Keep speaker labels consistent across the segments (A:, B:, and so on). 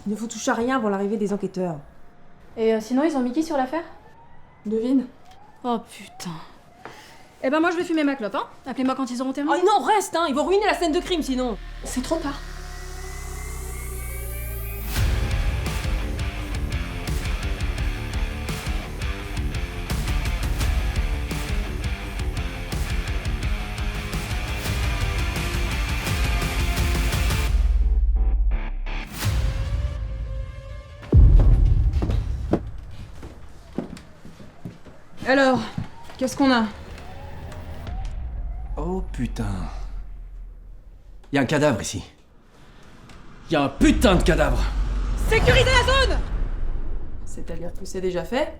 A: Il ne faut toucher à rien avant l'arrivée des enquêteurs.
B: Et sinon, ils ont mis qui sur l'affaire?
A: Devine.
B: Oh putain. Eh ben moi je vais fumer ma clope, hein. Appelez-moi quand ils auront terminé.
A: Oh non, reste, hein. Ils vont ruiner la scène de crime sinon.
B: C'est trop tard.
C: Alors, qu'est-ce qu'on a?
D: Oh putain. Y a un cadavre ici. Y a un putain de cadavre.
A: Sécurisez la zone. C'est-à-dire que c'est déjà fait?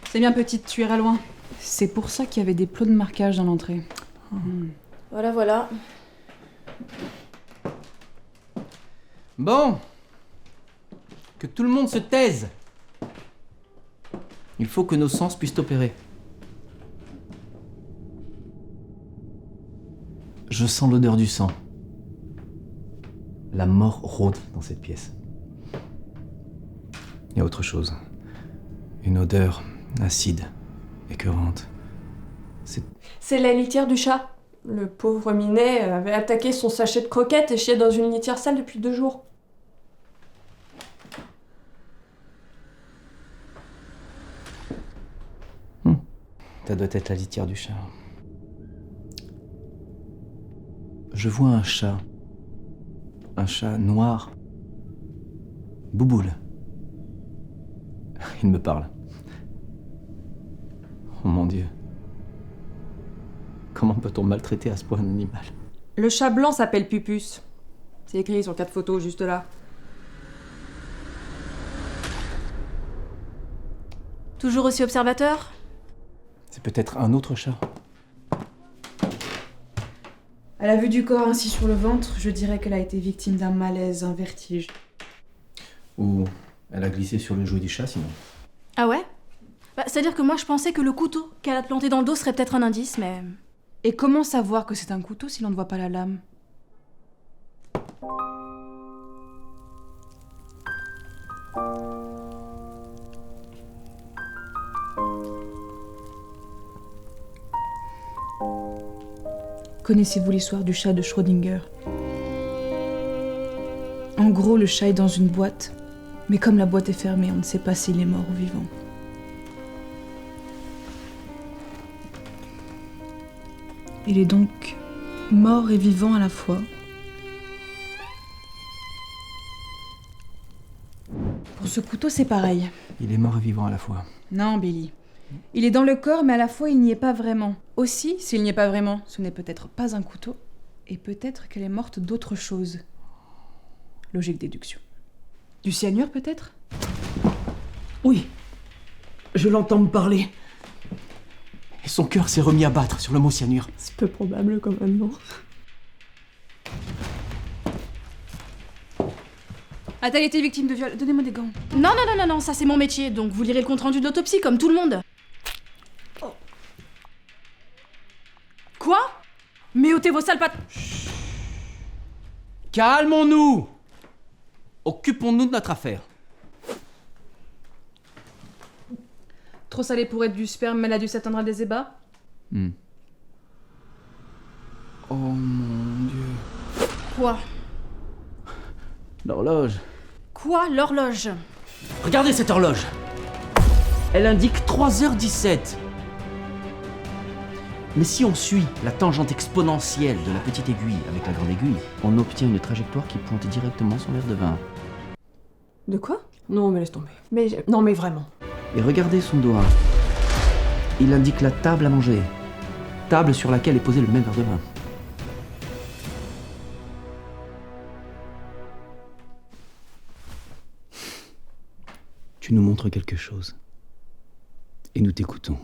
C: C'est bien petite, tu iras loin. C'est pour ça qu'il y avait des plots de marquage dans l'entrée.
B: Voilà, voilà.
D: Bon. Que tout le monde se taise. Il faut que nos sens puissent opérer. Je sens l'odeur du sang. La mort rôde dans cette pièce. Il y a autre chose. Une odeur acide, écœurante.
A: C'est la litière du chat. Le pauvre Minet avait attaqué son sachet de croquettes et chiait dans une litière sale depuis 2 jours.
D: Ça doit être la litière du chat. Je vois un chat. Un chat noir. Bouboule. Il me parle. Oh mon Dieu. Comment peut-on maltraiter à ce point un animal?
A: Le chat blanc s'appelle Pupus. C'est écrit sur 4 photos juste là.
B: Toujours aussi observateur?
D: C'est peut-être un autre chat.
C: À la vue du corps ainsi sur le ventre, je dirais qu'elle a été victime d'un malaise, un vertige.
D: Ou elle a glissé sur le jouet du chat sinon.
B: Ah ouais? Bah, c'est-à-dire que moi je pensais que le couteau qu'elle a planté dans le dos serait peut-être un indice, mais...
C: Et comment savoir que c'est un couteau si l'on ne voit pas la lame? Connaissez-vous l'histoire du chat de Schrödinger? En gros, le chat est dans une boîte, mais comme la boîte est fermée, on ne sait pas s'il est mort ou vivant. Il est donc mort et vivant à la fois. Pour ce couteau, c'est pareil.
D: Il est mort et vivant à la fois.
C: Non, Billy. Il est dans le corps, mais à la fois, il n'y est pas vraiment. Aussi, s'il n'y est pas vraiment, ce n'est peut-être pas un couteau, et peut-être qu'elle est morte d'autre chose. Logique déduction. Du cyanure, peut-être?
D: Oui. Je l'entends me parler. Et son cœur s'est remis à battre sur le mot cyanure.
A: C'est peu probable quand même, non?
C: A-t-elle été victime de viol? Donnez-moi des gants.
B: Non, ça c'est mon métier, donc vous lirez le compte-rendu de l'autopsie comme tout le monde. Oh. Quoi? Mais ôtez vos sales pattes.
D: Calmons-nous. Occupons-nous de notre affaire.
C: Trop salé pour être du sperme, mais elle a dû s'attendre à des ébats?
D: Oh mon Dieu.
B: Quoi?
D: L'horloge.
B: Quoi, l'horloge?
D: Regardez cette horloge. Elle indique 3h17. Mais si on suit la tangente exponentielle de la petite aiguille avec la grande aiguille, on obtient une trajectoire qui pointe directement sur l'air de vin.
A: De quoi? Non, mais laisse tomber. Non, mais vraiment.
D: Et regardez son doigt. Il indique la table à manger. Table sur laquelle est posé le même verre de vin. Tu nous montres quelque chose. Et nous t'écoutons.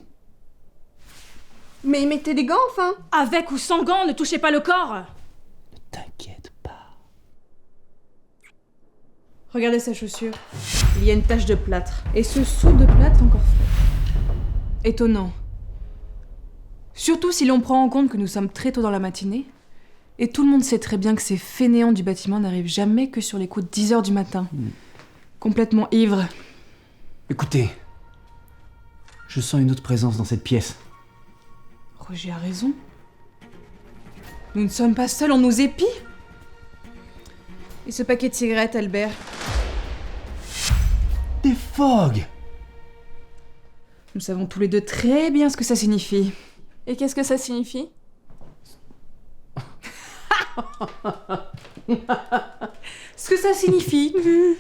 A: Mais mettez des gants, enfin!
B: Avec ou sans gants, ne touchez pas le corps!
D: Ne t'inquiète pas.
C: Regardez sa chaussure. Il y a une tache de plâtre. Et ce seau de plâtre encore frais. Étonnant. Surtout si l'on prend en compte que nous sommes très tôt dans la matinée, Et tout le monde sait très bien que ces fainéants du bâtiment n'arrivent jamais que sur les coups de 10 h du matin. Complètement ivres.
D: Écoutez, je sens une autre présence dans cette pièce.
C: Roger a raison. Nous ne sommes pas seuls, on nous épie. Et ce paquet de cigarettes, Albert?
D: Des fogs!
C: Nous savons tous les deux très bien ce que ça signifie.
A: Et qu'est-ce que ça signifie?
C: Ce que ça signifie.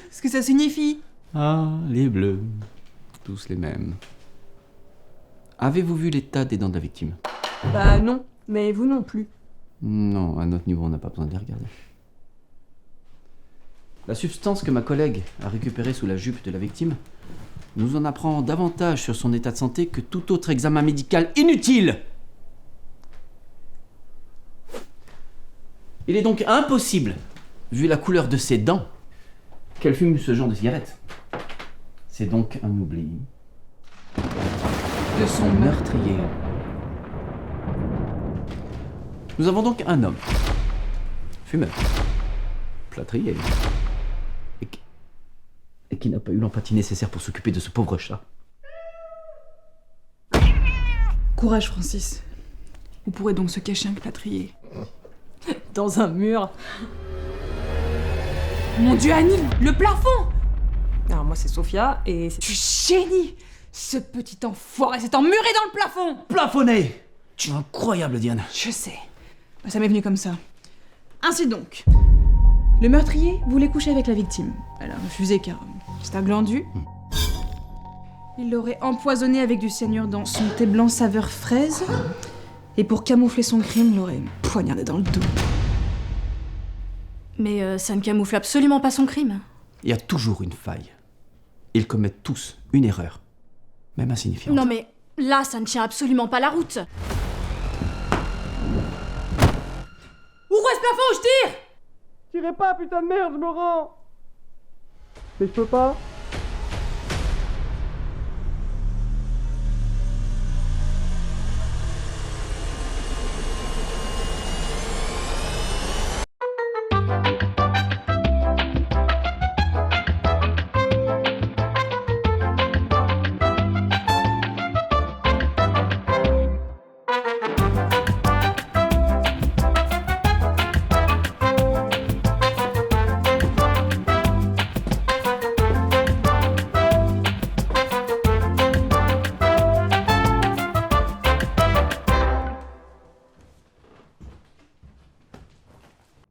C: Ce que ça signifie.
D: Ah, les bleus. Tous les mêmes. Avez-vous vu l'état des dents de la victime?
A: Bah non, mais vous non plus.
D: Non, à notre niveau, on n'a pas besoin de les regarder. La substance que ma collègue a récupérée sous la jupe de la victime nous en apprend davantage sur son état de santé que tout autre examen médical inutile. Il est donc impossible, vu la couleur de ses dents, qu'elle fume ce genre de cigarette. C'est donc un oubli de son meurtrier. Nous avons donc un homme, fumeur, plâtrier, et qui n'a pas eu l'empathie nécessaire pour s'occuper de ce pauvre chat.
C: Courage, Francis. Où pourrait donc se cacher un plâtrier?
A: Dans un mur.
C: Mon Dieu, Annie, le plafond!
A: Alors moi c'est Sophia et c'est...
C: Tu génie! Ce petit enfoiré s'est emmuré dans le plafond!
D: Plafonné! Tu es incroyable, Diane.
C: Je sais. Ça m'est venu comme ça. Ainsi donc, le meurtrier voulait coucher avec la victime. Elle a refusé car c'est un glandu. Il l'aurait empoisonné avec du cyanure dans son thé blanc saveur fraise. Et pour camoufler son crime, l'aurait poignardé dans le dos.
B: Mais ça ne camoufle absolument pas son crime.
D: Il y a toujours une faille. Ils commettent tous une erreur, même insignifiante.
B: Non mais là, ça ne tient absolument pas la route.
C: Ouvre ce plafond, je tire!
E: Tirez pas, putain de merde, je me rends. Mais je peux pas.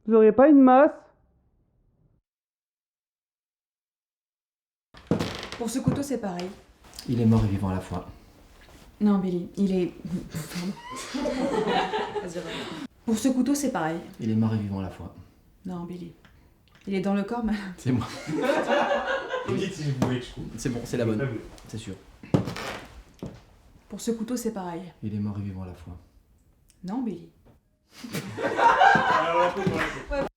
E: Vous auriez pas une masse?
C: Pour ce couteau, c'est pareil.
D: Il est mort et vivant à la fois.
C: Non, Billy, il est... Pour ce couteau, c'est pareil.
D: Il est mort et vivant à la fois.
C: Non, Billy. Il est dans le corps, mais...
D: C'est moi.
F: Vous dites si je pouvais, je trouve.
D: C'est bon, c'est la bonne. C'est sûr.
C: Pour ce couteau, c'est pareil.
D: Il est mort et vivant à la fois.
C: Non, Billy.
F: Alors, on va